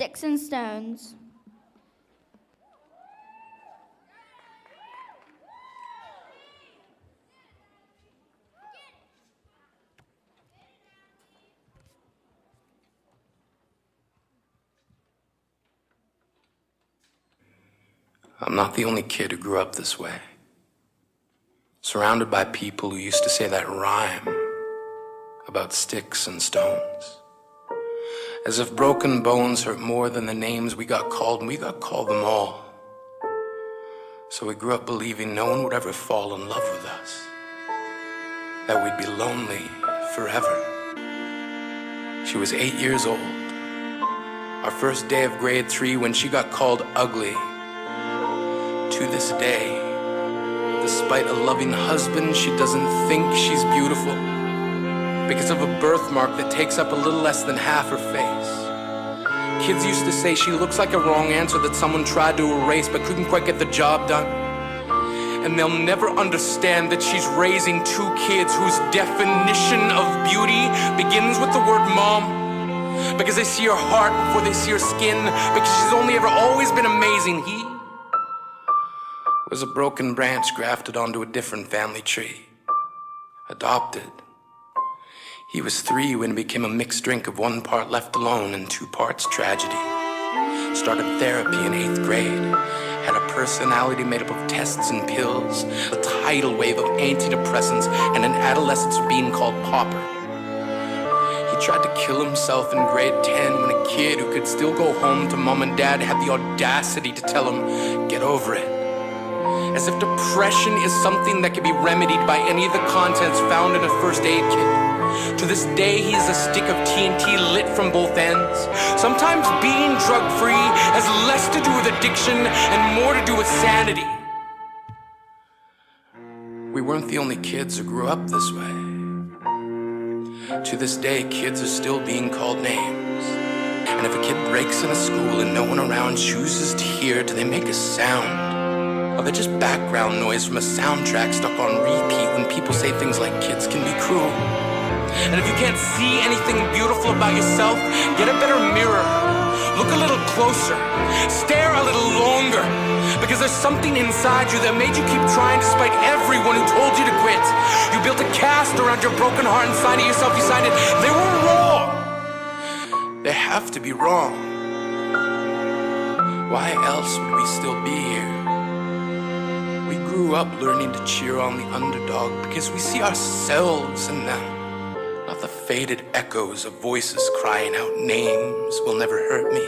Sticks and Stones. I'm not the only kid who grew up this way. Surrounded by people who used to say that rhyme about sticks and stones. As if broken bones hurt more than the names we got called, and we got called them all. So we grew up believing no one would ever fall in love with us, that we'd be lonely forever. She was 8 years old, our first day of grade 3, when she got called ugly. To this day, despite a loving husband, she doesn't think she's beautiful because of a birthmark that takes up a little less than half her face. Kids used to say she looks like a wrong answer that someone tried to erase but couldn't quite get the job done. And they'll never understand that she's raising 2 kids whose definition of beauty begins with the word mom, because they see her heart before they see her skin, because she's only ever always been amazing. He was a broken branch grafted onto a different family tree. Adopted. He was 3 when it became a mixed drink of 1 part left alone and 2 parts tragedy. Started therapy in 8th grade. Had a personality made up of tests and pills, a tidal wave of antidepressants, and an adolescence being called pauper. He tried to kill himself in grade 10 when a kid who could still go home to mom and dad had the audacity to tell him, get over it. As if depression is something that can be remedied by any of the contents found in a first aid kit. To this day, he is a stick of TNT lit from both ends. Sometimes being drug-free has less to do with addiction and more to do with sanity. We weren't the only kids who grew up this way. To this day, kids are still being called names. And if a kid breaks in a school and no one around chooses to hear, do they make a sound? Or they're just background noise from a soundtrack stuck on repeat when people say things like kids can be cruel. And if you can't see anything beautiful about yourself, get a better mirror. Look a little closer. Stare a little longer. Because there's something inside you that made you keep trying despite everyone who told you to quit. You built a cast around your broken heart and signed it yourself. You signed it. They were wrong. They have to be wrong. Why else would we still be here? We grew up learning to cheer on the underdog because we see ourselves in them, not the faded echoes of voices crying out names will never hurt me.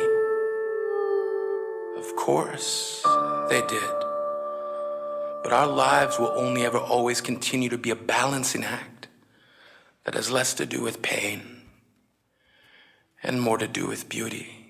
Of course, they did. But our lives will only ever always continue to be a balancing act that has less to do with pain and more to do with beauty.